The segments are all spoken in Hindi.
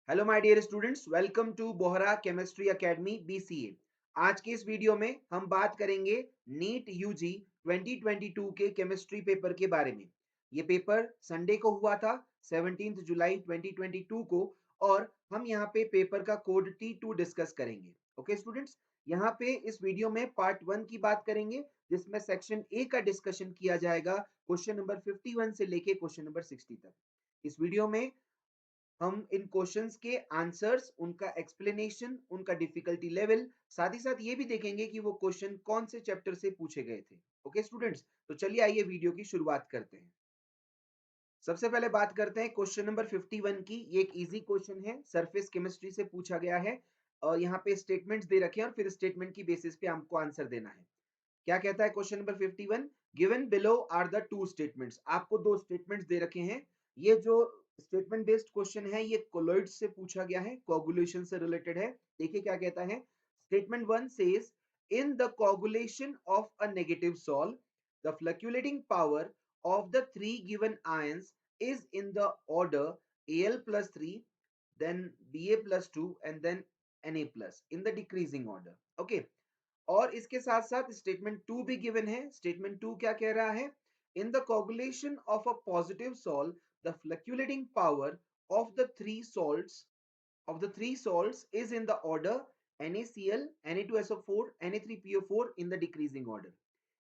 Hello my dear students, welcome to Bohra chemistry academy BCA. आज के इस वीडियो में हम बात करेंगे नीट यूजी 2022 के केमिस्ट्री पेपर के बारे में। ये पेपर संडे को हुआ था 17 जुलाई 2022 को और हम यहाँ पे पेपर का कोड T2 डिस्कस करेंगे। ओके स्टूडेंट्स, यहाँ पे इस वीडियो में पार्ट 1 की बात करेंगे जिसमें सेक्शन ए का डिस्कशन किया जाएगा क्वेश्चन नंबर 51 से लेके क्वेश्चन नंबर 60 तक। इस वीडियो में हम इन क्वेश्चंस के आंसर्स, उनका एक्सप्लेनेशन, उनका डिफिकल्टी लेवल, साथ ही साथ ये भी देखेंगे कि वो क्वेश्चन कौन से चैप्टर से पूछे गए थे। ओके स्टूडेंट्स, तो चलिए आइए वीडियो की शुरुआत करते हैं। सबसे पहले बात करते हैं क्वेश्चन नंबर 51 की। ये एक इजी क्वेश्चन है, सरफेस केमिस्ट्री से पूछा गया है और यहाँ पे स्टेटमेंट्स दे रखे हैं और फिर स्टेटमेंट की बेसिस पे हमको आंसर देना है। क्या कहता है question number 51? Given below are the two statements. आपको दो स्टेटमेंट्स दे रखे हैं। ये जो स्टेटमेंट बेस्ड क्वेश्चन है ये कोलॉइड्स से पूछा गया है, कोगुलेशन से रिलेटेड है। देखिए क्या कहता है। Statement 1 says in the coagulation of a negative solve the flocculating power of the three given ions is in the order Al plus 3, then Ba plus 2 and then Na plus in the decreasing order. Okay. और इसके साथ साथ स्टेटमेंट 2 भी गिवन है। स्टेटमेंट 2 क्या कह रहा है? In the coagulation of a positive salt the flocculating power of the three salts is in the order NaCl, Na2SO4, Na3PO4 in the decreasing order.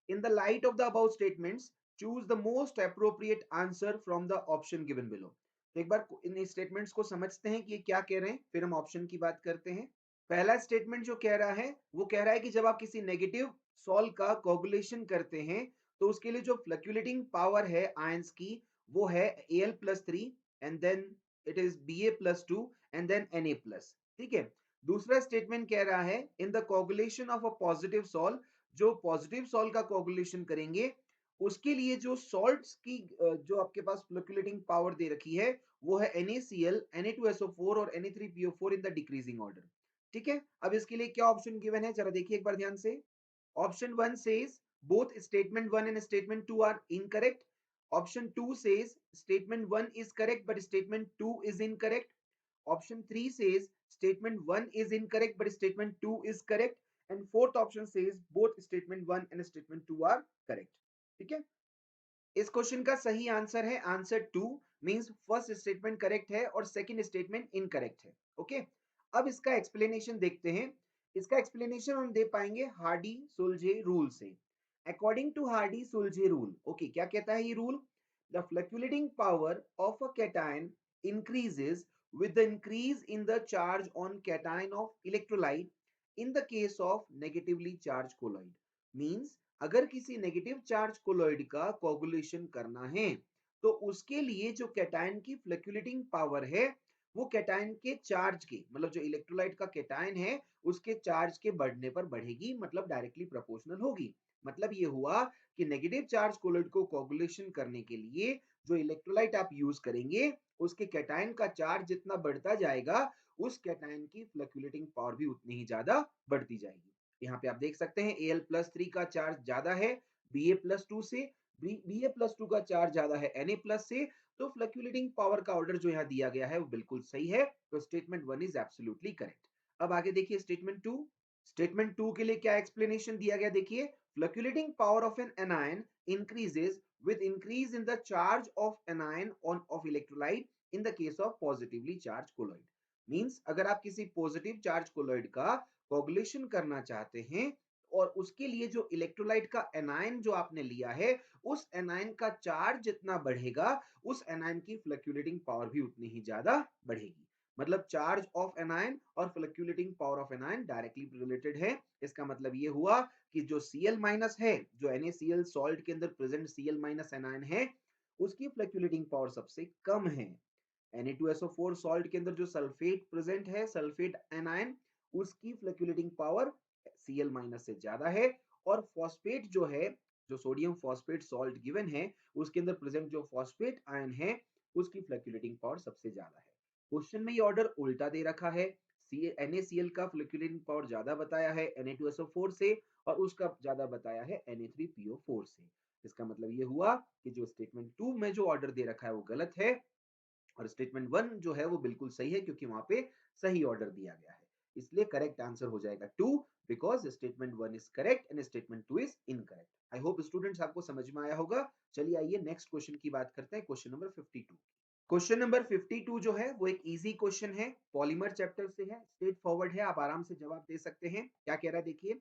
In the light of the above statements, choose the most appropriate answer from the option given below. तो एक बार इन स्टेटमेंट्स को समझते हैं कि ये क्या कह रहे हैं, फिर हम ऑप्शन की बात करते हैं। पहला स्टेटमेंट जो कह रहा है वो कह रहा है कि जब आप किसी नेगेटिव सॉल्ट का कोगुलेशन करते हैं तो उसके लिए जो फ्लक्चुएटिंग पावर है आयंस की वो है Al plus 3 and then it is Ba plus 2 and then Na plus. ठीक है। दूसरा स्टेटमेंट कह रहा है in the coagulation of a positive salt, जो पॉजिटिव सॉल्ट का कोगुलेशन करेंगे उसके लिए जो सॉल्ट्स की जो आपके पास फ्लक्चुएटिंग पावर दे रखी है वो है NaCl, Na2SO4 और Na3PO4 in the decreasing order. ठीक है। अब इसके लिए क्या ऑप्शन गिवन है जरा देखिए एक बार ध्यान से। Option 1 says both statement 1 and statement 2 are incorrect. Option 2 says statement 1 is correct but statement 2 is incorrect. Option 3 says statement 1 is incorrect but statement 2 is correct. And fourth option says both statement 1 and statement 2 are correct. ठीक है। इस क्वेश्चन का सही आंसर है answer 2, means first statement correct है और सेकंड स्टेटमेंट इनकरेक्ट है। ओके। अब इसका एक्सप्लेनेशन देखते हैं। इसका एक्सप्लेनेशन हम दे पाएंगे हार्डी सुलजे रूल से। According to Hardy Schulze rule, okay, क्या कहता है ये rule? The flocculating power of a cation increases with the increase in the charge on cation of electrolyte in the case of negatively charged colloid. Means अगर किसी नेगेटिव चार्ज कोलॉइड का कोगुलेशन करना है तो उसके लिए जो कैटायन की फ्लक्चुएटिंग पावर है वो कैटायन के चार्ज के, मतलब जो इलेक्ट्रोलाइट का कैटायन है उसके चार्ज के बढ़ने पर बढ़ेगी, मतलब डायरेक्टली प्रोपोर्शनल होगी। मतलब ये हुआ कि नेगेटिव चार्ज कोलॉइड को कोगुलेशन करने के लिए जो इलेक्ट्रोलाइट आप यूज करेंगे उसके कैटायन का चार्ज जितना बढ़ता जाएगा उस कैटायन की फ्लक्चुएटिंग पावर भी उतनी ही ज्यादा बढ़ती जाएगी। यहाँ पे आप देख सकते हैं Al प्लस 3 का चार्ज ज्यादा है Ba प्लस 2 से, Ba प्लस 2 का चार्ज ज्यादा है Na प्लस से, तो फ्लक्चुएटिंग पावर का ऑर्डर जो यहाँ दिया गया है वो बिल्कुल सही है। तो स्टेटमेंट 1 इज एब्सोल्युटली करेक्ट। अब आगे देखिए स्टेटमेंट 2। स्टेटमेंट 2 के लिए क्या एक्सप्लेनेशन दिया गया देखिए। Flocculating power of an anion increases with increase in the charge of anion on of electrolyte in the case of positively charged colloid. Means अगर आप किसी पॉजिटिव चार्ज कोलॉइड का कोगुलेशन करना चाहते हैं और उसके लिए जो इलेक्ट्रोलाइट का एनायन जो आपने लिया है उस एनायन का चार्ज जितना बढ़ेगा उस एनायन की फ्लक्चुएटिंग पावर भी उतनी ही ज्यादा बढ़ेगी। मतलब चार्ज ऑफ एनायन और fluctuating power of anion directly related है। इसका मतलब ये हुआ कि जो Cl माइनस है, जो NaCl सॉल्ट के अंदर प्रेजेंट Cl माइनस एनायन है उसकी फ्लक्चुएटिंग पावर सबसे कम है। Na2SO4 सॉल्ट के अंदर जो सल्फेट प्रेजेंट है, सल्फेट एनायन, उसकी फ्लक्चुएटिंग पावर Cl माइनस से ज्यादा है। और फॉस्फेट जो है, जो सोडियम फॉस्फेट सॉल्ट गिवन है उसके अंदर प्रेजेंट जो फॉस्फेट आयन है उसकी फ्लक्चुएटिंग पावर सबसे ज्यादा है। क्वेश्चन में ये ऑर्डर उल्टा दे रखा है। NaCl का फ्लक्चुएटिंग पावर ज्यादा बताया है Na2SO4 से और उसका ज्यादा बताया है Na3PO4 से। इसका मतलब ये हुआ कि जो स्टेटमेंट 2 में जो ऑर्डर दे रखा है वो गलत है और स्टेटमेंट 1 जो है वो बिल्कुल सही है क्योंकि वहां पे सही ऑर्डर दिया गया है, इसलिए करेक्ट आंसर हो जाएगा 2 because statement 1 is correct and statement 2 is incorrect. I hope students आपको समझ में आया होगा। चलिए आइए नेक्स्ट क्वेश्चन की बात करते हैं, क्वेश्चन नंबर 52। क्वेश्चन नंबर 52 जो है वो एक इजी क्वेश्चन है, पॉलीमर चैप्टर से है, स्ट्रेट फॉरवर्ड है, आप आराम से जवाब दे सकते हैं। क्या कह रहा है देखिए,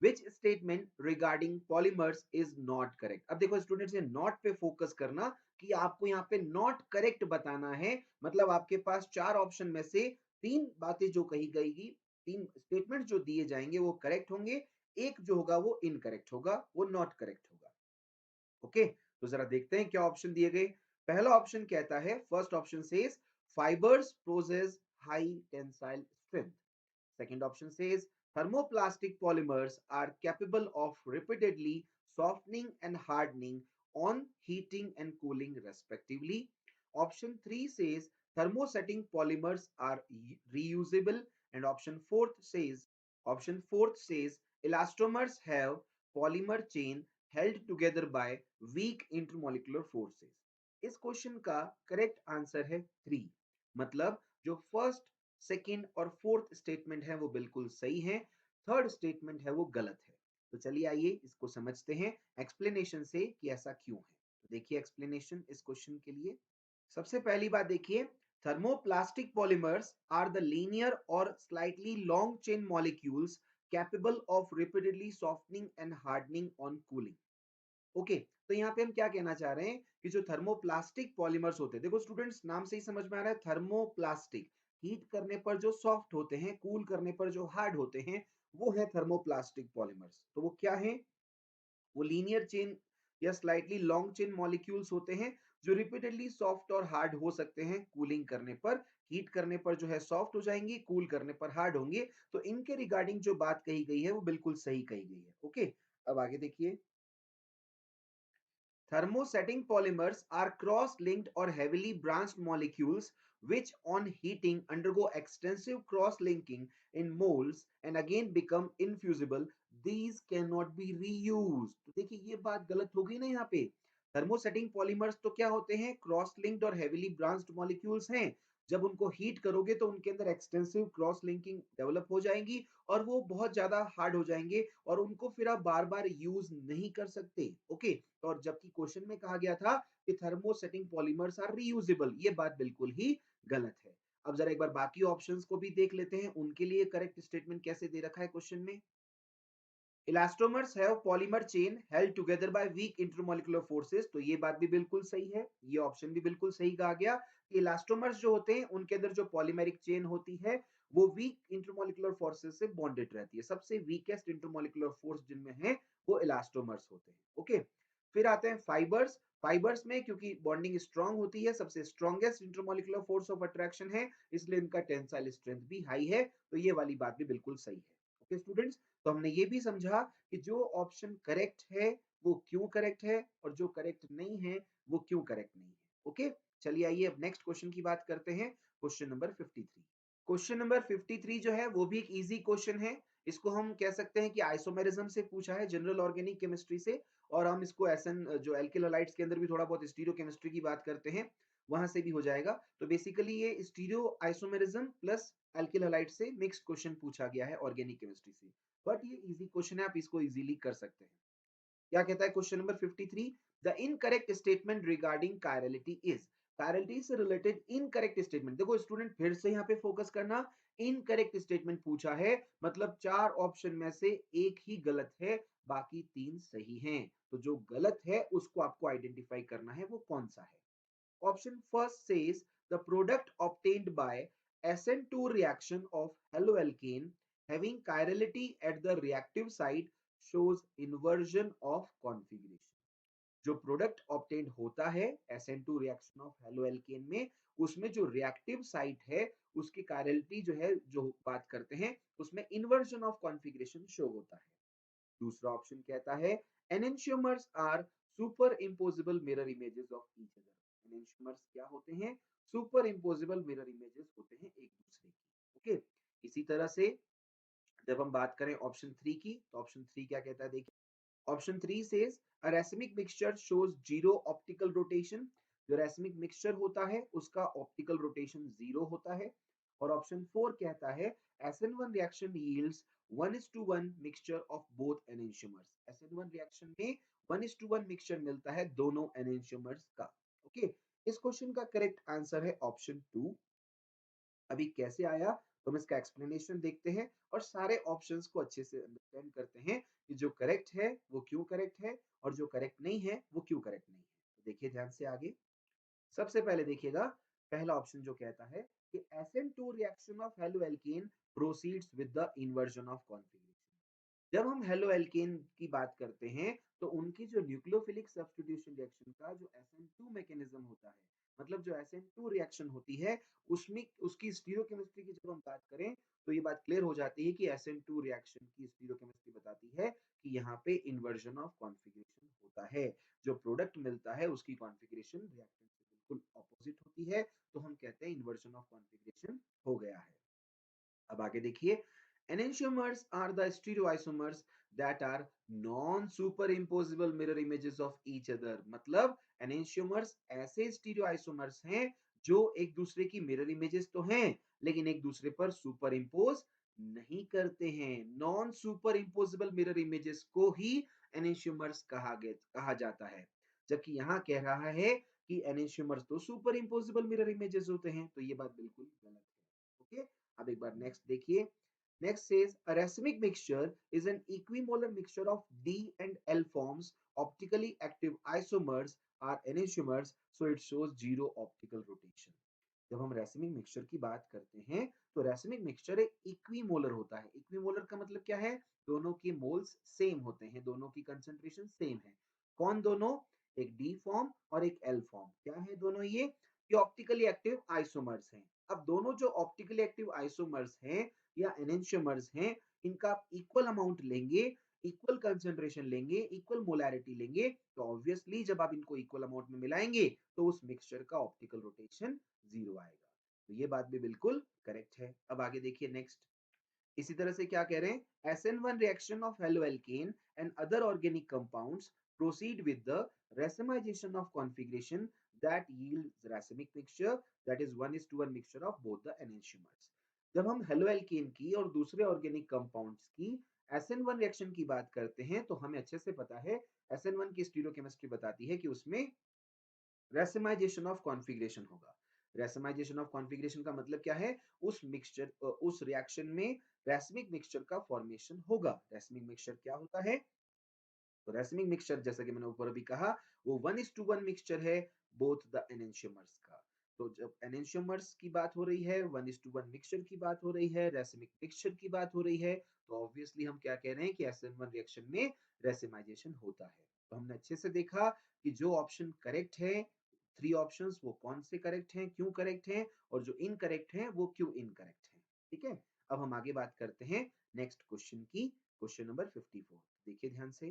which statement regarding polymers is not correct। अब देखो स्टूडेंट्स, ये नॉट पे फोकस करना कि आपको यहाँ पे नॉट करेक्ट बताना है, मतलब आपके पास चार ऑप्शन में से तीन बातें जो कही गई, तीन स्टेटमेंट जो दिए जाएंगे वो करेक्ट होंगे, एक जो होगा वो इनकरेक्ट होगा, वो नॉट करेक्ट होगा। ओके, तो जरा देखते हैं क्या ऑप्शन दिए गए। पहला ऑप्शन कहता है, first option says fibres possess high tensile strength. Second option says thermoplastic polymers are capable of repeatedly softening and hardening on heating and cooling respectively. Option 3 says thermosetting polymers are reusable, and option fourth says elastomers have polymer chain held together by weak intermolecular forces। इस क्वेश्चन का करेक्ट आंसर है 3, मतलब जो फर्स्ट सेकंड और फोर्थ स्टेटमेंट है वो बिल्कुल सही है, थर्ड स्टेटमेंट है वो गलत है। तो चलिए आइए इसको समझते हैं एक्सप्लेनेशन से कि ऐसा क्यों है। तो देखिए एक्सप्लेनेशन इस क्वेश्चन के लिए, सबसे पहली बात देखिए, thermoplastic polymers are the linear or slightly long chain molecules capable of repeatedly softening and hardening on cooling। Okay, तो यहाँ पे हम क्या कहना चाह रहे हैं कि जो थर्मोप्लास्टिक पॉलीमर्स होते हैं, देखो स्टूडेंट्स नाम से ही समझ में आ रहा है, थर्मोप्लास्टिक, हीट करने पर जो सॉफ्ट होते हैं, कूल करने पर जो हार्ड होते हैं, वो है थर्मोप्लास्टिक पॉलीमर्स। तो वो क्या है, वो लीनियर चेन या स्लाइटली लॉन्ग चेन मॉलिक्यूल्स होते हैं जो रिपीटेडली सॉफ्ट और हार्ड हो सकते हैं कूलिंग करने पर, हीट करने पर जो है सॉफ्ट हो जाएंगी, कूल करने पर हार्ड होंगे। तो इनके रिगार्डिंग जो बात कही गई है वो बिल्कुल सही कही गई है। ओके, अब आगे देखिए, thermosetting polymers are cross-linked or heavily branched molecules which on heating undergo extensive cross-linking in molds and again become infusible. These cannot be reused। तो देखिए ये बात गलत हो गई ना यहाँ पे। थर्मोसेटिंग पॉलीमर्स तो क्या होते हैं, क्रॉस लिंक्ड और हेविली ब्रांच्ड मॉलिक्यूल्स हैं। जब उनको हीट करोगे तो उनके अंदर एक्सटेंसिव क्रॉस लिंकिंग डेवलप हो जाएंगी और वो बहुत ज्यादा हार्ड हो जाएंगे और उनको फिर आप बार बार यूज नहीं कर सकते। ओके, और जबकि क्वेश्चन में कहा गया था कि थर्मोसेटिंग पॉलीमर्स आर रीयूजेबल, ये बात बिल्कुल ही गलत है। अब जरा एक बार बाकी ऑप्शंस को भी देख लेते हैं, उनके लिए करेक्ट स्टेटमेंट कैसे दे रखा है क्वेश्चन में। Elastomers have polymer chain held together by weak intermolecular forces, तो ये बात भी बिल्कुल सही है, ये ऑप्शन भी बिल्कुल सही कहा गया कि इलास्टोमर्स जो होते हैं उनके अंदर जो पॉलीमेरिक चेन होती है वो वीक इंटरमॉलिक्यूलर फोर्सेस से बॉन्डेड रहती है। सबसे वीकेस्ट इंटरमॉलिक्यूलर फोर्स जिनमें है वो इलास्टोमर्स होते हैं। ओके, फिर आते हैं फाइबर्स। फाइबर्स में क्योंकि बॉन्डिंग स्ट्रांग होती है, सबसे strongest intermolecular force of attraction है, इसलिए इनका टेंसाइल स्ट्रेंथ भी हाई है। तो ये वाली बात भी बिल्कुल सही है। ओके स्टूडेंट्स, तो हमने ये भी समझा कि जो ऑप्शन करेक्ट है वो क्यों करेक्ट है और जो करेक्ट नहीं है वो क्यों करेक्ट नहीं है। ओके, चलिए आइए अब नेक्स्ट क्वेश्चन की बात करते हैं, क्वेश्चन नंबर 53। क्वेश्चन नंबर 53 जो है वो भी एक इजी क्वेश्चन है। इसको हम कह सकते हैं कि आइसोमेरिज्म से पूछा है, जनरल ऑर्गेनिक केमिस्ट्री से, और हम इसको एसएन जो एल्किल हैलाइड्स के अंदर भी थोड़ा बहुत स्टीरियोकेमिस्ट्री की बात करते हैं, वहां से भी हो जाएगा। तो बेसिकली ये stereo isomerism plus alkyl halide से मिक्स क्वेश्चन पूछा गया है ऑर्गेनिक केमिस्ट्री से, बट ये इजी क्वेश्चन है, आप इसको इजीली कर सकते हैं। क्या कहता है question number 53, the incorrect statement regarding chirality is. Chirality से रिलेटेड इनकरेक्ट स्टेटमेंट, देखो स्टूडेंट फिर से यहाँ पे फोकस करना, इनकरेक्ट स्टेटमेंट पूछा है, मतलब चार ऑप्शन में से एक ही गलत है, बाकी तीन सही हैं। तो जो गलत है उसको आपको आइडेंटिफाई करना है, वो कौन सा है। Option first says the product obtained by SN2 reaction of haloalkane having chirality at the reactive site shows inversion of configuration। जो प्रोडक्ट ऑब्टेन्ड होता है SN2 रिएक्शन ऑफ हेलोएल्केन में, उसमें जो रिएक्टिव साइट है उसकी कायरलिटी जो है, जो बात करते हैं उसमें इन्वर्जन ऑफ कॉन्फ़िगरेशन शो होता है। दूसरा ऑप्शन कहता है enantiomers are superimposable mirror images of each other. Enantiomers क्या होते हैं, सुपर इम्पोजिबल मिरर इमेजेस होते हैं एक दूसरे की। ओके, इसी तरह से जब हम बात करें ऑप्शन 3 की, तो ऑप्शन 3 क्या कहता है देखिए, option 3 says a racemic mixture shows zero optical rotation, जो रैसमिक मिक्सचर होता है उसका ऑप्टिकल रोटेशन 0 होता है। और ऑप्शन 4 कहता है SN1 reaction yields 1:1 mixture of both enantiomers. SN1 reaction में 1:1 मिक्सचर मिलता है दोनों एनेंशियोमर्स का। ओके, इस क्वेश्चन का करेक्ट आंसर है ऑप्शन 2। अभी कैसे आया तो हम इसका एक्सप्लेनेशन देखते हैं और सारे ऑप्शंस को अच्छे से अंडरस्टैंड करते हैं कि जो करेक्ट है वो क्यों करेक्ट है और जो करेक्ट नहीं है वो क्यों करेक्ट नहीं है। तो देखिए ध्यान से आगे। सबसे पहले देखिएगा, पहला ऑप्शन जो कहता है कि SN2 reaction of haloalkane proceeds with the inversion of configuration. जब हम हेलो एल्केन की बात करते हैं तो उनकी जो न्यूक्लियोफिलिक सब्स्टिट्यूशन रिएक्शन का जो SN2 मैकेनिज्म होता है, मतलब जो SN2 रिएक्शन होती है उसमें उसकी स्टीरियोकेमिस्ट्री की जब हम बात करें तो ये बात क्लियर हो जाती है कि SN2 रिएक्शन की स्टीरियोकेमिस्ट्री बताती है कि यहाँ पे इन्वर्जन ऑफ कॉन्फिगरेशन होता है। जो प्रोडक्ट मिलता है उसकी कॉन्फिगरेशन रिएक्टेंट से बिल्कुल ऑपोजिट होती है, तो हम कहते हैं इन्वर्जन ऑफ कॉन्फिगरेशन हो गया है। अब आगे देखिए, enantiomers are the stereoisomers that are non-superimposable mirror images of each other। मतलब enantiomers ऐसे stereoisomers हैं जो एक दूसरे की मिरर इमेजेस तो हैं लेकिन एक दूसरे पर सुपर इम्पोज नहीं करते हैं। Non super imposable mirror images को ही enantiomers कहा जाता है, जबकि यहाँ कह रहा है कि enantiomers तो सुपर इम्पोजेबल मिरर इमेजेस होते हैं, तो ये बात बिल्कुल गलत है। ओके, अब एक बार नेक्स्ट देखिए। Next says a racemic mixture is an equimolar mixture of D and L forms optically active isomers are enantiomers, so it shows zero optical rotation। जब हम रैसिमिक मिक्सचर की बात करते हैं तो रैसिमिक मिक्सचर एक इक्विमोलर होता है। इक्विमोलर का मतलब क्या है? दोनों के मोल्स सेम होते हैं, दोनों की कंसंट्रेशन सेम है। कौन दोनों? एक डी फॉर्म और एक एल फॉर्म। क्या है दोनों ये ऑप्टिकली एक्टिव आइसोमर्स हैं। अब दोनों जो ऑप्टिकली एक्टिव आइसोमर्स हैं या एनेंशियोमर्स हैं, इनका आप इक्वल अमाउंट लेंगे, इक्वल कंसंट्रेशन लेंगे, इक्वल मोलैरिटी लेंगे, तो ऑब्वियसली जब आप इनको इक्वल अमाउंट में मिलाएंगे तो उस मिक्सचर का ऑप्टिकल रोटेशन 0 आएगा। तो ये बात भी बिल्कुल करेक्ट है। अब आगे देखिए नेक्स्ट। इसी तरह से क्या कह रहे हैं? SN1 reaction of haloalkane and other organic compounds proceed with the racemization of configuration that yields racemic mixture, that is 1:1 mixture of both the enantiomers। जब हम हेलोएल्केन की और दूसरे ऑर्गेनिक कंपाउंड्स की SN1 रिएक्शन की बात करते हैं तो हमें अच्छे से पता है SN1 की स्टीरियोकेमिस्ट्री बताती है कि उसमें रेसिमाइजेशन ऑफ कॉन्फ़िगरेशन होगा। रेसिमाइजेशन ऑफ कॉन्फ़िगरेशन का मतलब क्या है? उस रिएक्शन में रेसिमिक मिक्सचर का फॉर्मेशन होगा। रेसिमिक मिक्सचर क्या होता है? तो रेसिमिक मिक्सचर जैसा कि मैंने ऊपर अभी कहा वो 1:1 मिक्सचर है बोथ द एनेंशियोमर्स का। तो जब एनेंशियोमर्स की बात हो रही है, 1:1 मिक्सचर की बात हो रही है, रेसिमिक मिक्सचर की बात हो रही है, तो ऑब्वियसली हम क्या कह रहे हैं कि SN1 रिएक्शन में रेसिमाइजेशन होता है। तो हमने अच्छे से देखा कि जो ऑप्शन करेक्ट है, 3 ऑप्शंस वो कौन से करेक्ट हैं, क्यों करेक्ट हैं और जो इनकरेक्ट हैं वो क्यों इनकरेक्ट हैं। ठीक है? अब हम आगे बात करते हैं नेक्स्ट क्वेश्चन की, क्वेश्चन नंबर 54। देखिए ध्यान से।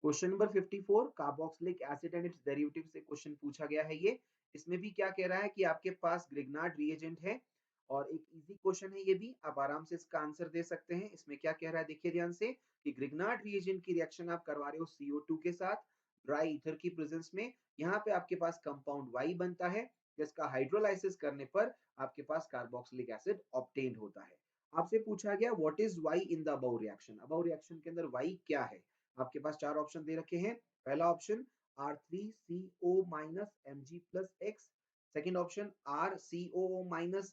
Question number 54 carboxylic acid and it's derivative से क्वेश्चन पूछा गया है ये। इसमें भी क्या कह रहा है कि आपके पास ग्रिग्नार्ड रिएजेंट है और एक इजी क्वेश्चन है ये भी, आप आराम से इसका आंसर दे सकते हैं। इसमें क्या कह रहा है देखिए ध्यान से कि ग्रिग्नार्ड रिएजेंट की रिएक्शन आप करवा रहे हो CO2 के साथ ड्राई ईथर की प्रेजेंस में। यहाँ पे आपके पास कंपाउंड Y बनता है जिसका हाइड्रोलाइसिस करने पर आपके पास कार्बोक्सिलिक एसिड ऑब्टेन्ड होता है। आपसे पूछा गया what is Y in the above reaction. Above reaction के अंदर Y क्या है? आपके पास 4 ऑप्शन दे रखे हैं। पहला option R3CO Mg+X, second option RCOO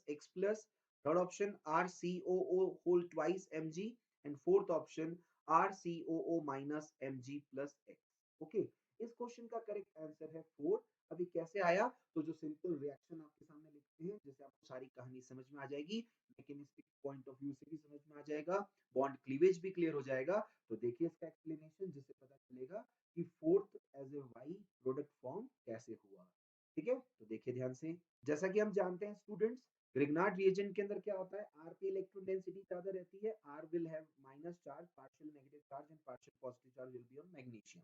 X plus, third option RCOO whole twice Mg and fourth option RCOO Mg+X। Okay, इस क्वेश्चन का करेक्ट आंसर है 4। अभी कैसे आया? तो जो सिंपल रिएक्शन आपके सामने लिखते हैं, जैसे आपको सारी कहानी समझ में आ जाएगी, मैकेनिस्टिक पॉइंट ऑफ व्यू से भी समझ में आ जाएगा, बॉन्ड क्लीवेज भी क्लियर हो जाएगा। तो देखिए इसका एक्सप्लेनेशन जिससे पता चलेगा कि fourth as a Y product form कैसे हुआ। ठीक है, तो देखिए ध्यान से। जैसा कि हम जानते हैं स्टूडेंट्स, ग्रिग्नार्ड रिएजेंट के अंदर क्या होता है? आर की इलेक्ट्रॉन डेंसिटी ज्यादा रहती है। R will have minus charge, partial negative charge and partial positive charge will be on magnesium.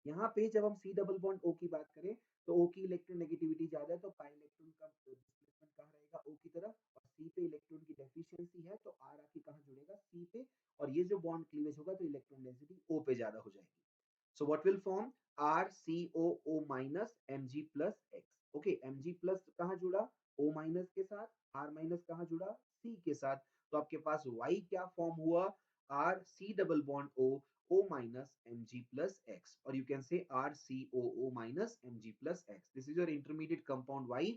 यहाँ पे जब हम सी डबल बॉन्ड ओ की बात करें तो ओ की इलेक्ट्रॉन नेगेटिविटी ज्यादा है, तो पाई इलेक्ट्रॉन का डिस्प्लेसमेंट कहाँ रहेगा? ओ की तरफ। और सी पे इलेक्ट्रॉन की डेफिशिएंसी है तो आर आके कहाँ जुड़ेगा? सी पे। और ये जो बॉन्ड क्लीवेज होगा तो इलेक्ट्रॉन डेंसिटी ओ पे ज्यादा हो जाएगी। So what will form? RCOO Mg+X। Okay, Mg plus कहाँ जुड़ा, O माइनस के साथ, R माइनस कहाँ जुड़ा, C के साथ। तो आपके पास Y क्या फॉर्म हुआ, R C double bond O, O minus Mg plus X, और you can say RCOO minus Mg plus X। This is your intermediate compound Y।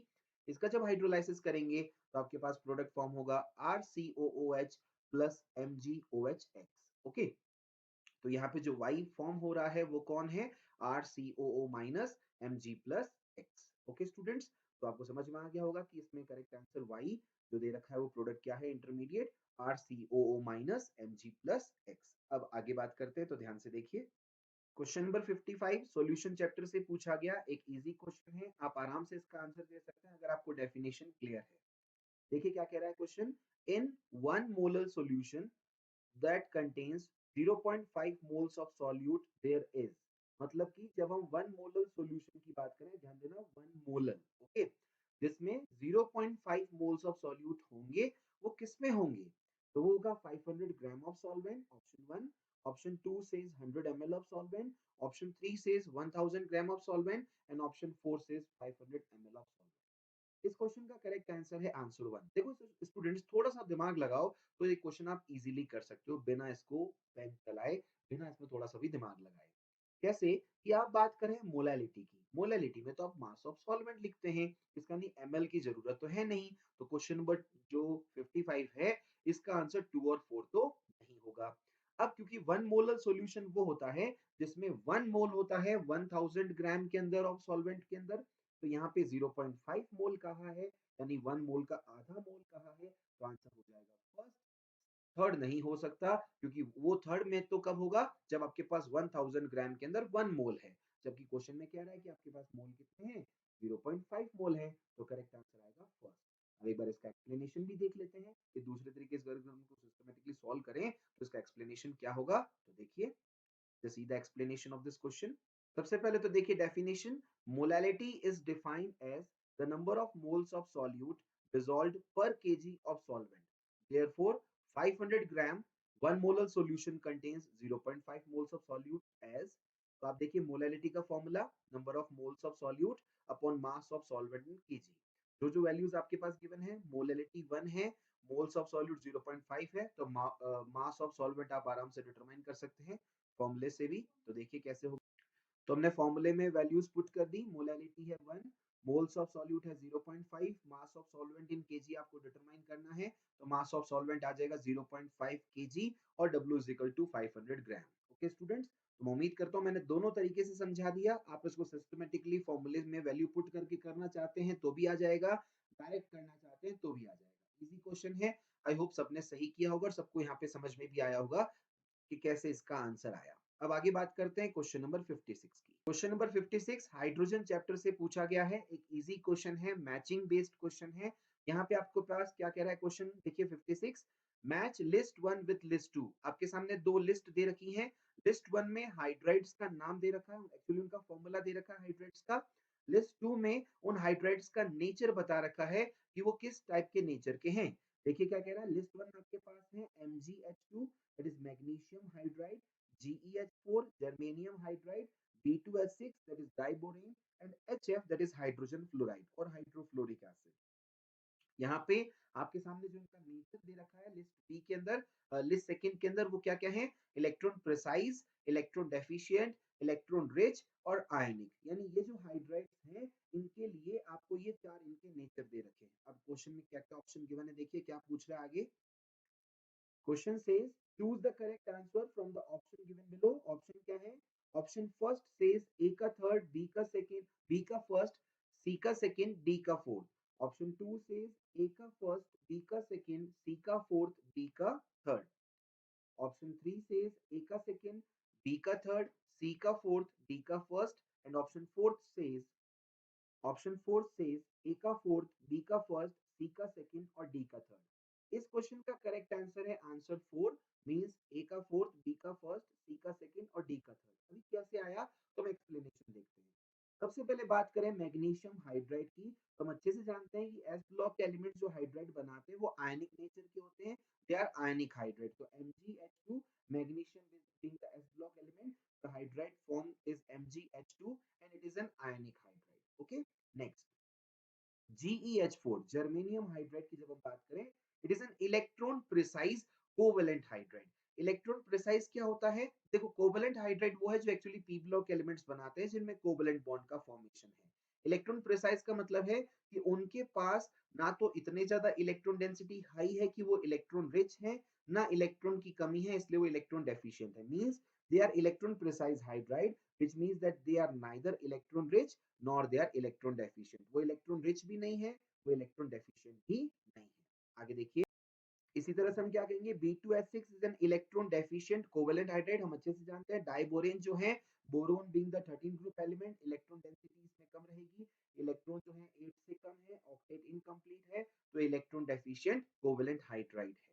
इसका जब हाइड्रोलाइसिस करेंगे तो आपके पास प्रोडक्ट फॉर्म होगा RCOOH plus MgOH X। Okay, तो यहाँ पे जो Y फॉर्म हो रहा है वो कौन है, RCOO minus Mg plus X। Okay students, तो आपको समझ में आ गया होगा कि इसमें करेक्ट आंसर Y जो दे रखा है वो प्रोडक्ट क्या है, intermediate RCOO minus Mg plus X। अब आगे बात करते हैं, तो ध्यान से देखिए। क्वेश्चन नंबर 55 सॉल्यूशन चैप्टर से पूछा गया एक इजी क्वेश्चन है, आप आराम से इसका आंसर दे सकते हैं अगर आपको डेफिनेशन क्लियर है। देखिए क्या कह रहा है question, in 1 molar solution that contains 0.5 moles of solute there is, मतलब कि जब हम 1 मोलर सॉल्यूशन की बात करें, ध्यान देना 1 मोलर, ओके, जिसमें 0.5 मोल्स ऑफ सॉल्यूट होंगे, वो किसमें होंगे, तो वो होगा 500 gram of solvent, option 1। Option 2 says 100 ml of solvent, option 3 says 1000 gram of solvent, and option 4 says 500 ml of solvent। इस क्वेश्चन का करेक्ट आंसर है आंसर 1। देखो स्टूडेंट्स, थोड़ा सा दिमाग लगाओ तो ये क्वेश्चन आप इजीली कर सकते हो बिना इसको पेन चलाए, बिना इसमें थोड़ा सा भी दिमाग लगाए। कैसे कि आप बात करें मोलैलिटी की, मोलैलिटी में तो आप मास ऑफ सॉल्वेंट लिखते हैं, इसका नहीं एमएल की जरूरत तो है नहीं। तो क्वेश्चन नंबर जो 55 है, इसका आंसर 2 और 4 तो नहीं होगा। अब क्योंकि 1 मोलर सॉल्यूशन वो होता है जिसमें 1 मोल होता है 1000 ग्राम के अंदर ऑफ सॉल्वेंट के अंदर, तो यहाँ पे 0.5 मोल कहा है, यानी 1 मोल का आधा मोल कहा है, तो आंसर हो जाएगा फर्स्ट। थर्ड नहीं हो सकता, क्योंकि वो थर्ड में तो कब होगा, जब आपके पास 1000 ग्राम के अंदर 1 मोल है, जबकि क्वेश्चन में कह रहा है कि आपके पास मोल कितने हैं, 0.5 मोल है, तो करेक्ट आंसर आएगा फर्स्ट। अब एक बार इसका एक्सप्लेनेशन भी देख लेते हैं कि दूसरे तरीके से अगर हम इसको सिस्टमेटिकली सॉल्व करें तो इसका एक्सप्लेनेशन क्या होगा। तो देखिए, the see the explanation of this question। सबसे पहले तो देखिए definition, molality is defined as the number of moles of solute dissolved per kg of solvent, therefore 500 gram 1 molar solution contains 0.5 moles of solute as। तो आप देखिए मोलैलिटी का formula, number of moles of solute upon mass of solvent in KG. जो वैल्यूज आपके पास गिवन है, मोलैलिटी 1 है, मोल्स ऑफ सॉल्यूट 0.5 है, तो मास ऑफ सॉल्वेंट आप आराम से डिटरमाइन कर सकते हैं फॉर्मूले से भी। तो देखिए कैसे होगा, तो हमने फॉर्मूले में वैल्यूज पुट कर दी, मोलैलिटी है 1, मोल्स ऑफ सॉल्यूट है 0.5, mass of solvent in KG आपको डिटरमाइन करना है, तो मास ऑफ सॉल्वेंट आ जाएगा 0.5 केजी और W is equal to 500 gram. Okay students, तो मैं उम्मीद करता हूँ मैंने दोनों तरीके से समझा दिया। आप इसको सिस्टमेटिकली फॉर्मूले में वैल्यू पुट करके करना चाहते हैं तो भी आ जाएगा, डायरेक्ट करना चाहते हैं तो भी आ जाएगा। इजी क्वेश्चन है, आई होप सबने सही किया होगा और सबको यहाँ पे समझ में भी आया होगा कि कैसे इसका आंसर आया। अब आगे बात करते हैं क्वेश्चन नंबर 56 की। क्वेश्चन नंबर 56 हाइड्रोजन चैप्टर से पूछा गया है, एक इजी क्वेश्चन है, मैचिंग बेस्ड क्वेश्चन है। यहाँ पे आपको पास क्या कह रहा है क्वेश्चन, देखिए 56, मैच लिस्ट 1 विद लिस्ट 2। आपके सामने दो लिस्ट दे रखी हैं। लिस्ट 1 में हाइड्राइड्स का नाम दे रखा है, एक्चुअली उनका फॉर्मूला दे रखा है हाइड्राइड्स का। लिस्ट 2 में उन हाइड्राइड्स का नेचर बता रखा है कि वो किस टाइप के नेचर के हैं। देखिए क्या कह रहा है, लिस्ट 1 आपके पास है MgH2, that is magnesium hydride, GeH4 germanium hydride, B2H6 that is diborane, and HF that is hydrogen fluoride और hydrofluoric acid। यहाँ पे आपके सामने जो इनका नेचर दे रखा है लिस्ट बी के अंदर, लिस्ट सेकंड के अंदर, वो क्या क्या है, electron precise, electron deficient, electron rich और आयनिक। यानी ये जो हाइड्राइड्स हैं इनके लिए आपको ये चार इनके नेचर दे रखे हैं। अब क्वेश्चन में क्या क्या ऑप्शन गिवन है, देखिए क्या पूछ रहा है आगे। Question says choose the correct answer from the option given below. Option क्या है, ऑप्शन फर्स्ट सेज ए का थर्ड, बी का सेकंड, बी का फर्स्ट, सी का सेकंड, डी का fourth. Option to says A का फर्स्ट, बी का सेकंड, सी का फोर्थ, डी का third. Option three says A का सेकंड, बी का थर्ड, सी का फोर्थ, डी का first, and option fourth says A का फोर्थ, बी का फर्स्ट, सी का सेकंड और डी का थर्ड। इस क्वेश्चन का करेक्ट आंसर है आंसर 4, मींस ए का फोर्थ, बी का फर्स्ट, सी का सेकंड और डी का थर्ड। अभी कैसे आया तो हम एक्सप्लेनेशन देखते हैं। सबसे पहले बात करें मैग्नीशियम हाइड्राइड की, तो हम अच्छे से जानते हैं कि एस ब्लॉक के एलिमेंट जो हाइड्राइड बनाते हैं वो आयनिक नेचर के होते हैं, दे आर आयनिक हाइड्राइड। तो MgH2, magnesium being the S block element, the hydride form is MgH2 and it is an ionic hydride। Okay, next GeH4 germanium hydride की जब हम बात करें, it is an electron precise covalent hydride. Electron precise क्या होता है? देखो, कोवेलेंट हाइड्राइड वो है जो एक्चुअली पी ब्लॉक एलिमेंट्स बनाते हैं जिनमें कोवेलेंट बॉन्ड का फॉर्मेशन है। इलेक्ट्रॉन प्रिसाइज का मतलब है कि उनके पास ना तो इतने ज्यादा इलेक्ट्रॉन डेंसिटी हाई है कि वो इलेक्ट्रॉन रिच है, ना इलेक्ट्रॉन की कमी है इसलिए वो इलेक्ट्रॉन डेफिशिएंट है। Means they are electron precise hydride, which means that they are neither electron rich nor they are electron deficient। वो इलेक्ट्रॉन रिच भी नहीं है, वो इलेक्ट्रॉन डेफिशिएंट भी नहीं है। आगे देखिए, इसी तरह से हम क्या कहेंगे, B2H6 is an electron deficient covalent hydride. हम अच्छे से जानते हैं डाइबोरेन जो है, boron being the 13 group element, electron density इसमें कम रहेगी, इलेक्ट्रॉन जो है 8 से कम है, ऑक्टेट इनकम्प्लीट है, तो इलेक्ट्रॉन डेफिशिएंट कोवेलेंट हाइड्राइड है।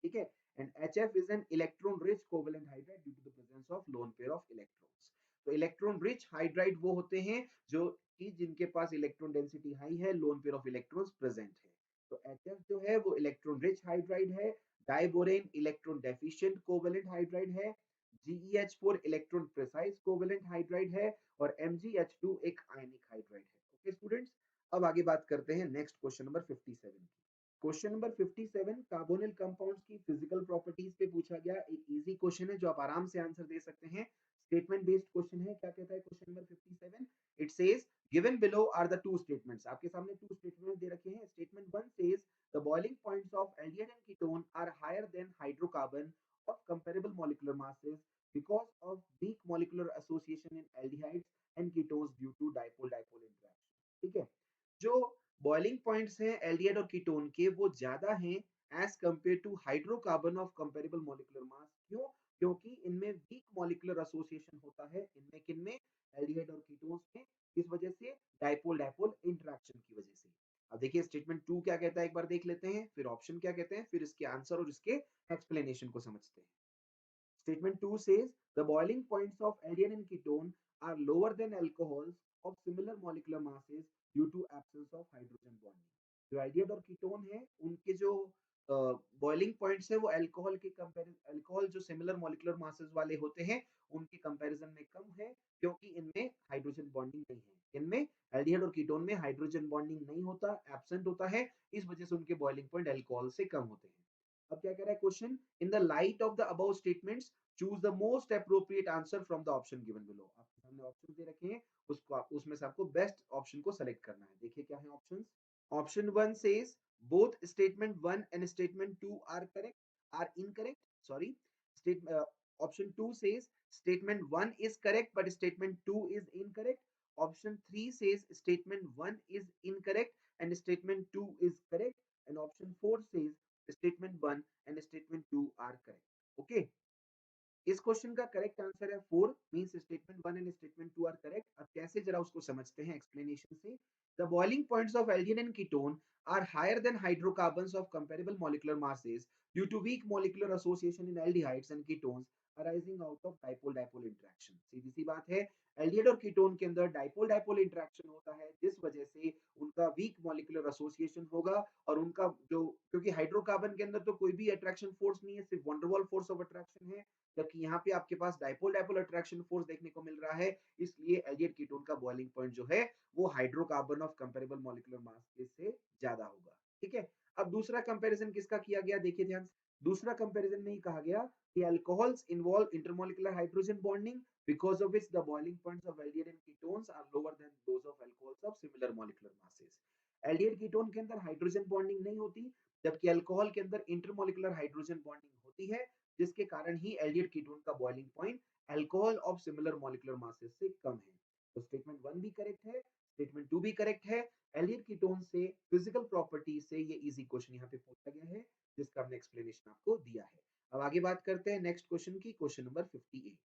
ठीक है। And HF is an electron rich covalent hydride due to the presence of lone pair of electrons। तो इलेक्ट्रॉन रिच हाइड्राइड वो होते हैं जो कि जिनके पास इलेक्ट्रॉन डेंसिटी हाई है, lone pair of electrons present है। तो HF जो है वो इलेक्ट्रॉन रिच हाइड्राइड है, diborane electron deficient covalent hydride है, GeH4 electron precise covalent hydride है, और MgH2 एक आयनिक हाइड्राइड है। ओके स्टूडेंट्स, अब आगे बात करते हैं नेक्स्ट क्वेश्चन नंबर 57 की। क्वेश्चन नंबर 57 कार्बोनिल कंपाउंड्स की फिजिकल प्रॉपर्टीज पे पूछा गया एक इजी क्वेश्चन है जो आप आराम से आंसर दे सकते हैं। स्टेटमेंट बेस्ड क्वेश्चन है। क्या कहता है question number 57? It says given below are the two statements. आपके सामने टू स्टेटमेंट दे रखे हैं। Statement 1 says the boiling points of aldehyde and ketone are higher than hydrocarbon of comparable molecular masses because of weak molecular association in aldehydes and ketones due to dipole-dipole interaction। ठीक है। जो बॉइलिंग पॉइंट्स हैं एल्डिहाइड और कीटोन के वो ज्यादा हैं as compare to hydrocarbon of comparable molecular mass. क्यों? क्योंकि इनमें वीक मॉलिक्यूलर एसोसिएशन होता है। इनमें किनमें? एल्डिहाइड और कीटोन्स में। किस वजह से? डाइपोल डाइपोल इंटरेक्शन की वजह से। अब देखिए स्टेटमेंट 2 क्या कहता है, एक बार देख लेते हैं, फिर ऑप्शन क्या कहते हैं, फिर इसके आंसर और इसके एक्सप्लेनेशन को समझते हैं। Statement 2 says the boiling points of aldehyde and ketone are lower than alcohols of similar molecular masses due to absence of hydrogen bonding। जो एल्डिहाइड और कीटोन है उनके जो बॉइलिंग पॉइंट्स है वो अल्कोहल के कंपैरिजन, अल्कोहल जो सिमिलर मॉलिक्यूलर मासेस वाले होते हैं उनके कंपैरिजन में कम है क्योंकि इनमें हाइड्रोजन बॉन्डिंग नहीं है। इनमें एल्डिहाइड और कीटोन में हाइड्रोजन बॉन्डिंग नहीं होता, एब्सेंट होता है, इस वजह से उनके बॉइलिंग पॉइंट अल्कोहल से कम होते हैं। अब क्या कह रहा है question, in the light of the above statements choose the most appropriate answer from the option given below. आपके सामने ऑप्शन दे रखे हैं, उसको उसमें से आपको बेस्ट ऑप्शन को सेलेक्ट करना है। देखिए क्या है options. Option 1 says both statement 1 and statement 2 are incorrect, sorry, state option 2 says statement 1 is correct but statement 2 is incorrect। option 3 says statement 1 is incorrect and statement 2 is correct, and option 4 says statement 1 and statement 2 are correct। okay, इस क्वेश्चन का करेक्ट आंसर है 4, means statement 1 and statement 2 are correct. अब कैसे जरा उसको समझते हैं एक्सप्लेनेशन से। The boiling points of aldehyde and ketone are higher than hydrocarbons of comparable molecular masses due to weak molecular association in aldehydes and ketones arising out of dipole dipole interaction. सीधी सी बात है, एल्डिहाइड और कीटोन के अंदर डाइपोल डाइपोल इंटरेक्शन होता है जिस वजह से उनका वीक मॉलिक्यूलर एसोसिएशन होगा, और उनका जो, क्योंकि हाइड्रोकार्बन के अंदर तो कोई भी अट्रैक्शन फोर्स नहीं है, सिर्फ वंडरवॉल फोर्स ऑफ अट्रैक्शन है, जबकि यहाँ पे आपके पास डाइपोल डाइपोल अट्रैक्शन फोर्स देखने को मिल रहा है। इसलिए एल्डिहाइड कीटोन का बॉइलिंग पॉइंट जो है वो hydrocarbon of comparable molecular mass से ज्यादा होगा। ठीक है। अब दूसरा कंपैरिजन किसका किया गया, देखिए ध्यान से। दूसरा कंपैरिजन में ही कहा गया कि alcohols involve intermolecular hydrogen bonding because of which the boiling points of aldehyde and ketones are lower than those of alcohols of similar molecular masses। Aldehyde ketone के अंदर हाइड्रोजन बॉन्डिंग नहीं होती, जबकि अल्कोहल के अंदर इंटरमॉलिक्यूलर हाइड्रोजन बॉन्डिंग होती है, जिसके कारण ही एल्डिहाइड कीटोन का boiling point alcohol of similar molecular masses से कम है। तो स्टेटमेंट 1 भी करेक्ट है, स्टेटमेंट 2 भी करेक्ट है। एल्डिहाइड कीटोन से फिजिकल प्रॉपर्टी से ये इजी क्वेश्चन यहाँ पे पूछा गया है, जिसका हमने एक्सप्लेनेशन आपको दिया है। अब आगे बात करते हैं नेक्स्ट क्वेश्चन की, क्वेश्चन नंबर 58।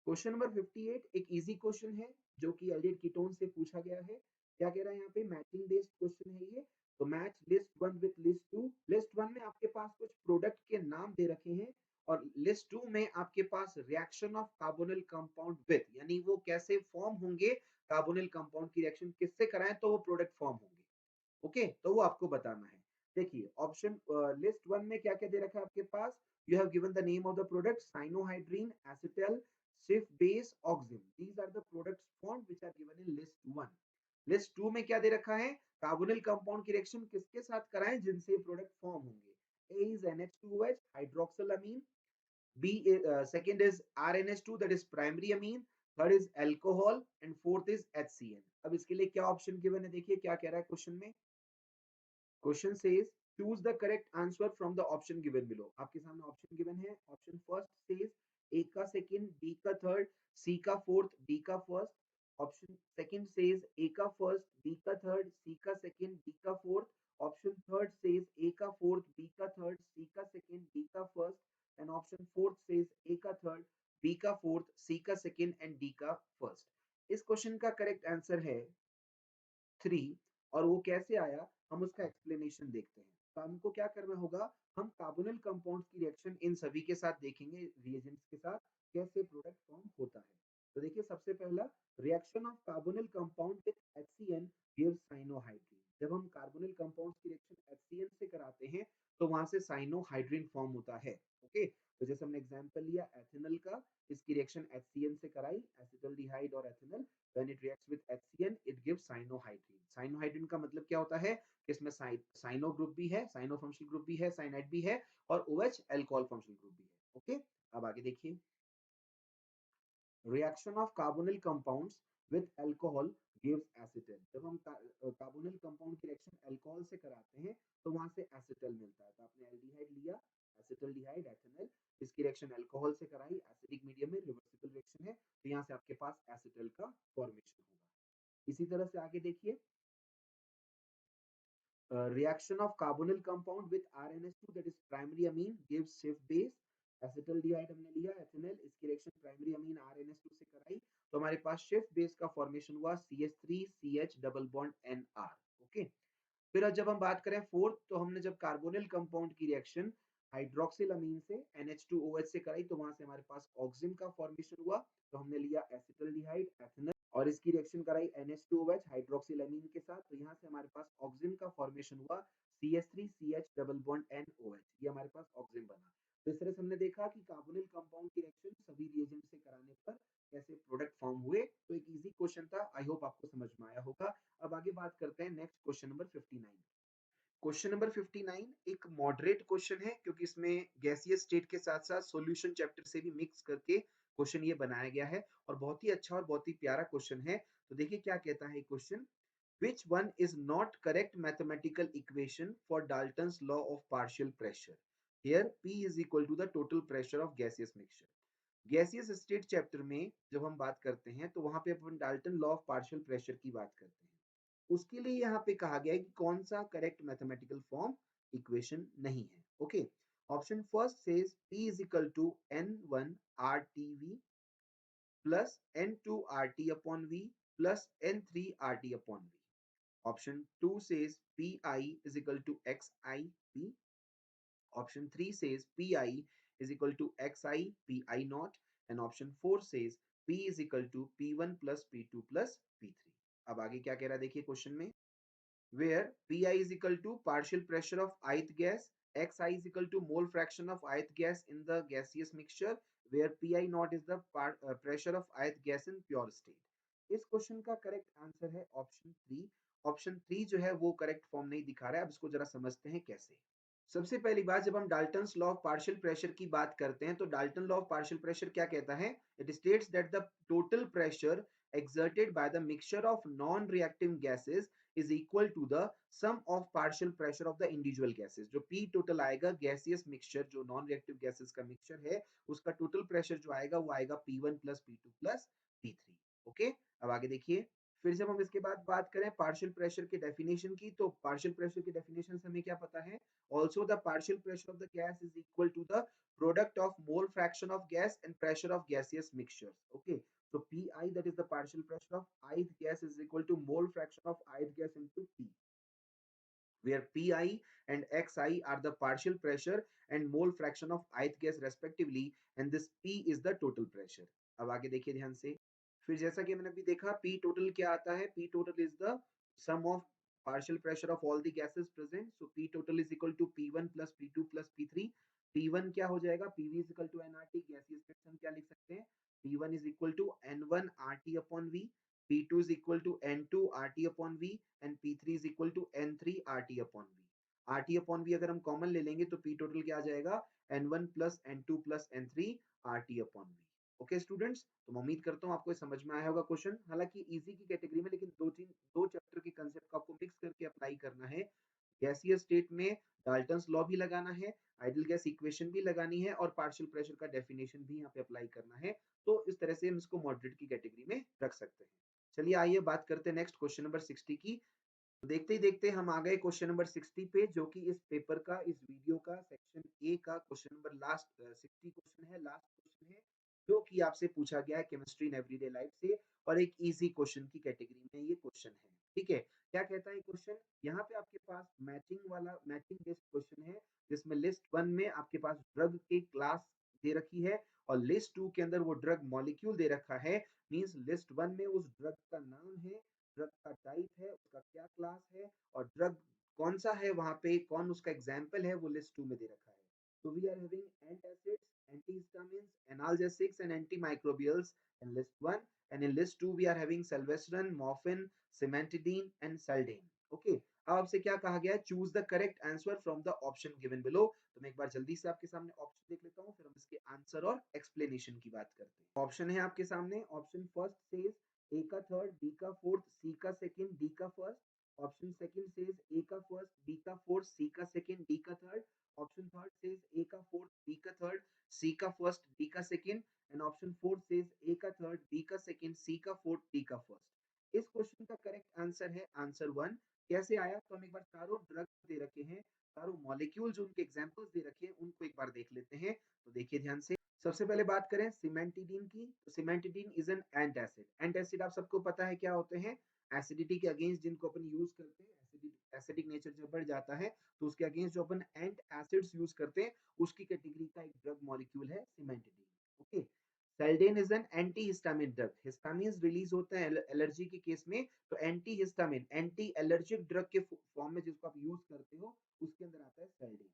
क्वेश्चन नंबर 58 एक इजी क्वेश्चन है जो कि एल्डिहाइड कीटोन से पूछा गया है। क्या कह रहा है यहाँ पे, मैचिंग बेस्ड क्वेश्चन है ये। तो match list 1 with list 2। List 1 में आपके पास कुछ प्रोडक्ट के नाम दे रखे हैं, और लिस्ट 2 में आपके पास reaction of carbonyl compound with, यानी वो कैसे फॉर्म होंगे, कार्बोनिल कंपाउंड की रिएक्शन किससे कराएं तो वो प्रोडक्ट फॉर्म होंगे। ओके, तो वो आपको बताना है। देखिए ऑप्शन लिस्ट 1 में क्या क्या दे रखा है आपके पास। You have given the name of the product cyanohydrin acetal Schiff base oxime, these are the products formed which are given in list 1। List 2 में क्या दे रखा है? कार्बोनिल कंपाउंड की रिएक्शन किसके साथ कराएं जिनसे प्रोडक्ट फॉर्म होंगे? A is NH2OH hydroxylamine, second is RNH2 that is primary amine, third is alcohol and fourth is HCN. अब इसके लिए क्या ऑप्शन गिवन है? देखिए क्या कह रहा है क्वेश्चन में। Question says choose the correct answer from the option given below. आपके सामने ऑप्शन गिवन है। ऑप्शन फर्स्ट सेज ए का सेकंड, बी का थर्ड, सी का फोर्थ, डी का first. Option second says A का फर्स्ट, बी का थर्ड, सी का सेकंड, डी का fourth. Option third says A का फोर्थ, बी का थर्ड, सी का सेकंड, डी का first. And option fourth says A का थर्ड, बी का फोर्थ, सी का सेकंड एंड डी का फर्स्ट। इस क्वेश्चन का करेक्ट आंसर है 3। और वो कैसे आया हम उसका एक्सप्लेनेशन देखते हैं। तो हमको क्या करना होगा, हम कार्बोनिल कंपाउंड्स की रिएक्शन इन सभी के साथ देखेंगे, रिएजेंट्स के साथ कैसे प्रोडक्ट फॉर्म होता है। तो देखिए सबसे पहला, reaction of carbonyl compound with HCN gives cyanohydrin. जब हम कार्बोनिल कंपाउंड्स की रिएक्शन HCN से कराते हैं तो वहां से साइनोहाइड्रीन फॉर्म होता है। ओके, तो जैसे हमने एग्जांपल लिया एथेनॉल का, इसकी रिएक्शन HCN से कराई, एसिटल्डिहाइड और ethanol, when it reacts with HCN it gives cyanohydrine। cyanohydrine का मतलब क्या होता है कि इसमें साइनो ग्रुप भी है, साइनो फंक्शनल ग्रुप भी है, साइनाइड भी है और OH अल्कोहल फंक्शनल ग्रुप भी है। ओके, अब आगे देखिए, reaction of carbonyl compounds with alcohol gives acetal. जब हम कार्बोनिल कंपाउंड की रिएक्शन अल्कोहल से कराते हैं तो वहां से एसिटल मिलता है। तो आपने एल्डिहाइड लिया, एसिटल्डिहाइड, एथेनॉल, इसकी रिएक्शन अल्कोहल से कराई, एसिडिक मीडियम में रिवर्सिबल रिएक्शन है, तो यहाँ से आपके पास एसिटल का फॉर्मेशन होगा। इसी तरह से आगे देखिए, reaction of carbonyl compound with RNH2 that is primary amine gives Schiff base। Acetaldehyde हमने लिया, एथेनॉल, इसकी रिएक्शन प्राइमरी अमीन RNH2 से कराई तो हमारे पास Schiff बेस का फॉर्मेशन हुआ CH3CH double bond NR। Okay, फिर जब हम बात करें फोर्थ, तो हमने जब कार्बोनिल कंपाउंड की रिएक्शन हाइड्रोक्सिल अमीन से NH2OH से कराई तो वहां से हमारे पास ऑक्सिन का फॉर्मेशन हुआ, तो हमने लिया एसिटल्डिहाइड, एथेनॉल और इसकी रिएक्शन कराई NH2OH हाइड्रोक्सिल अमीन के साथ, तो यहाँ से हमारे पास ऑक्सिन का फॉर्मेशन हुआ CH3CH डबल बॉन्ड NOH, ये हमारे पास ऑक्सिन बना। तो इस तरह से हमने देखा कि कार्बोनिल कंपाउंड की रिएक्शन सभी रिएजेंट से कराने पर कैसे प्रोडक्ट फॉर्म हुए। तो एक इजी क्वेश्चन था, आई होप आपको समझ में आया होगा। अब आगे बात करते हैं next question number 59। Question number 59 एक मॉडरेट क्वेश्चन है क्योंकि इसमें गैसियस स्टेट के साथ साथ सॉल्यूशन चैप्टर से भी मिक्स करके क्वेश्चन ये बनाया गया है और बहुत ही अच्छा और बहुत ही प्यारा क्वेश्चन है। तो देखिए क्या कहता है question, which one is not correct mathematical equation for Dalton's law of partial pressure? Here P is equal to the total pressure of gaseous mixture। Gaseous state chapter में जब हम बात करते हैं तो वहां पे अपन Dalton law of partial pressure की बात करते हैं। उसके लिए यहाँ पे कहा गया है कि कौन सा करेक्ट मैथमेटिकल फॉर्म इक्वेशन नहीं है। Okay, option first says P is equal to N1 RTV plus N2 RT upon V plus N3 RT upon V। Option 2 says Pi is equal to XIP। Option 3 says Pi is equal to Xi Pi naught। And option 4 says P is equal to P1 plus P2 plus P3। अब आगे क्या कह रहा है देखिए क्वेश्चन में, where Pi is equal to partial pressure of ith gas, Xi is equal to mole fraction of ith gas in the gaseous mixture, where Pi naught is the pressure of ith gas in pure state। इस क्वेश्चन का करेक्ट आंसर है ऑप्शन 3। ऑप्शन 3 जो है वो करेक्ट फॉर्म नहीं दिखा रहा है। अब इसको जरा समझते हैं कैसे। सबसे पहली बात, जब हम Dalton's law of partial pressure की बात करते हैं तो Dalton law of partial pressure क्या कहता है, it states that the total pressure exerted by the mixture of non-reacting gases is equal to the sum of partial pressure of the individual gases। जो P total आएगा गैसियस मिक्सचर जो नॉन रिएक्टिव गैसेस का मिक्सचर है उसका टोटल प्रेशर जो आएगा वो आएगा P1 plus P2 plus P3। Okay, अब आगे देखिए, फिर जब हम इसके बाद बात करें पार्शियल प्रेशर की डेफिनेशन की, तो पार्शियल प्रेशर की डेफिनेशन से हमें क्या पता है, also the partial pressure of the gas is equal to the product of mole fraction of gas and pressure of gaseous mixtures। Okay, so Pi, that is the partial pressure of ith gas, is equal to mole fraction of ith gas into P, where Pi and Xi are the partial pressure and mole fraction of ith gas respectively, and this P is the total pressure। अब आगे देखिए ध्यान से, फिर जैसा कि मैंने अभी देखा P total क्या आता है, P total is the sum of partial pressure of all the gases present। So P total is equal to P1 plus P2 plus P3। P1 क्या हो जाएगा, PV is equal to nRT, gaseous friction क्या लिख सकते हैं, P1 is equal to N1 RT upon V P2 is equal to N2 RT upon V and P3 is equal to N3 RT upon V. RT upon V अगर हम कॉमन ले लेंगे तो P टोटल क्या आ जाएगा N1 plus N2 plus N3 RT upon V. Okay students, तो मैं उम्मीद करता हूँ आपको ये समझ में आया होगा क्वेश्चन। हालांकि इजी की कैटेगरी में, लेकिन दो चैप्टर के कंसेप्ट को आपको मिक्स करके अप्लाई करना है। गैसीय स्टेट में डाल्टन्स लॉ भी लगाना है, आइडियल गैस इक्वेशन भी लगानी है और पार्शियल प्रेशर का डेफिनेशन भी यहाँ पे अप्लाई करना है। तो इस तरह से हम इसको मॉडरेट की कैटेगरी में रख सकते हैं। चलिए आइए बात करते हैं नेक्स्ट क्वेश्चन नंबर 60 की। तो देखते ही देखते हम आ गए क्वेश्चन नंबर 60 पे, जो कि इस पेपर का, इस वीडियो का सेक्शन ए का क्वेश्चन नंबर लास्ट 60 क्वेश्चन है, लास्ट क्वेश्चन है, जो कि आपसे पूछा गया है केमिस्ट्री इन एवरीडे लाइफ से, और एक इजी क्वेश्चन की कैटेगरी में ये क्वेश्चन है। ठीक है, क्या कहता है क्वेश्चन? यहाँ पे आपके पास मैचिंग वाला, मैचिंग बेस्ड क्वेश्चन है, जिसमें लिस्ट वन में आपके पास ड्रग की क्लास दे रखी है और लिस्ट टू के अंदर वो ड्रग मॉलिक्यूल दे रखा है। मींस लिस्ट वन में उस ड्रग का नाम है, ड्रग का टाइप है, उसका क्या क्लास है और ड्रग कौन सा है, वहां पे कौन उसका एग्जाम्पल है, वो लिस्ट टू में दे रखा है। तो we are having antacids, antihistamines, analgesics and antimicrobials in list 1, and in list 2 we are having salvestrant, morphine, cimetidine and saldane. Okay, अब आपसे क्या कहा गया है? Choose the correct answer from the option given below. तो मैं एक बार जल्दी से आपके सामने ऑप्शन देख लेता हूँ, फिर हम इसके आंसर और एक्सप्लेनेशन की बात करते हैं। ऑप्शन है आपके सामने। ऑप्शन फर्स्ट सेज ए का थर्ड, बी का फोर्थ, सी का सेकंड, डी का first. Option second says A का फर्स्ट, बी का फोर्थ, सी का सेकंड, डी का third. Option third says A का फोर्थ, बी का थर्ड, सी का फर्स्ट, डी का second, and option fourth says A का थर्ड, बी का सेकंड, सी का फोर्थ, डी का फर्स्ट। इस क्वेश्चन का करेक्ट आंसर है आंसर वन। कैसे आया? तो हम एक बार चारों ड्रग दे रखे हैं, चारों मॉलिक्यूल जो उनके एग्जांपल्स दे रखे हैं, उनको एक बार देख लेते हैं। तो देखिए ध्यान से, सबसे पहले बात करें सिमेंटिडीन की। तो सिमेंटिडीन इज एन एंटासिड। एंटासिड आप सबको पता है क्या होते हैं? एसिडिटी के अगेंस्ट जिनको अपन यूज करते हैं, एसिडिक नेचर जब बढ़ जाता है तो उसके अगेंस्ट जो अपन एंट एसिड्स यूज करते हैं, उसकी कैटेगरी का एक ड्रग मॉलिक्यूल है cimetidine. Okay, Seldane is an antihistamine drug. Histamine release होते हैं एलर्जी के केस में, तो antihistamine, anti allergic drug के फॉर्म में जिसको आप यूज करते हो, उसके अंदर आता है Seldane.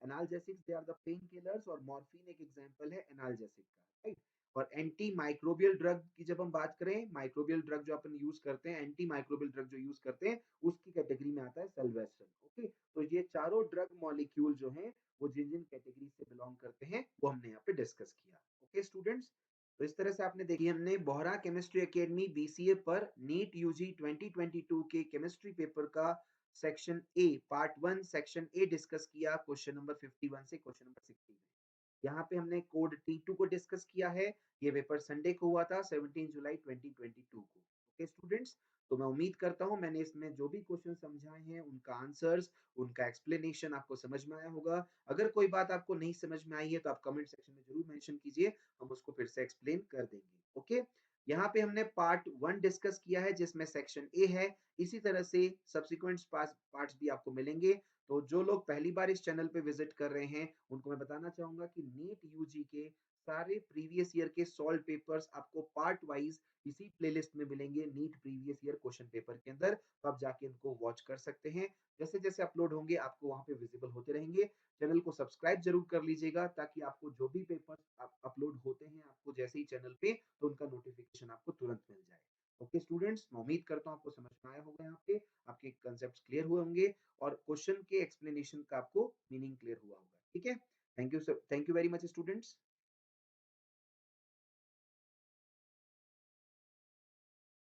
Analgesics they are the painkillers, और मॉर्फिन एक एग्जांपल है एनाल्जेसिक का, राइट। और एंटी माइक्रोबियल ड्रग की जब हम बात करें, माइक्रोबियल ड्रग जो अपन यूज करते हैं, एंटी माइक्रोबियल ड्रग जो यूज करते हैं, उसकी कैटेगरी में आता है सेल्वेस्ट्रन। ओके, तो ये चारों ड्रग मॉलिक्यूल जो हैं, वो जिन जिन कैटेगरी से बिलोंग करते हैं, वो हमने यहाँ पे डिस्कस किया। ओके स्टूडेंट्स, तो इस तरह से आपने देखी, हमने बोहरा केमिस्ट्री एकेडमी बीसीए पर नीट यूजी 2022 के केमिस्ट्री पेपर का section A part one section A discuss किया, क्वेश्चन नंबर 51 से क्वेश्चन नंबर 60 में। यहाँ पे हमने कोड T2 को डिस्कस किया है। ये पेपर संडे को हुआ था, 17 जुलाई 2022 को। ओके स्टूडेंट्स, तो मैं उम्मीद करता हूँ मैंने इसमें जो भी क्वेश्चन समझाए हैं, उनका आंसर्स, उनका एक्सप्लेनेशन आपको समझ में आया होगा। अगर कोई बात आपको नहीं समझ में आई है तो आप कमेंट सेक्शन में जरूर मेंशन कीजिए, हम उसको फिर से एक्सप्लेन कर देंगे। ओके, यहाँ पे हमने पार्ट वन डिस्कस किया है, जिसमें सेक्शन ए है। इसी तरह से सब्सिक्वेंट पार्ट्स भी आपको मिलेंगे। तो जो लोग पहली बार इस चैनल पे विजिट कर रहे हैं, उनको मैं बताना चाहूंगा कि नीट यूजी के सारे प्रीवियस ईयर के सॉल्व पेपर्स आपको पार्ट वाइज इसी प्लेलिस्ट में मिलेंगे, NEET previous year question paper के अंदर। तो आप जाके इनको वॉच कर सकते हैं। जैसे जैसे अपलोड होंगे, आपको वहां पे विजिबल होते रहेंगे। चैनल को सब्सक्राइब जरूर कर लीजिएगा, ताकि आपको जो भी पेपर अपलोड होते हैं, आपको जैसे ही चैनल पे, तो उनका नोटिफिकेशन आपको तुरंत मिल जाए। ओके स्टूडेंट्स, मैं उम्मीद करता हूँ आपको समझ में आया होगा, यहाँ पे आपके कंसेप्ट क्लियर हुए होंगे और क्वेश्चन के एक्सप्लेनेशन का आपको मीनिंग क्लियर हुआ होगा। ठीक है, thank you sir, thank you very much students.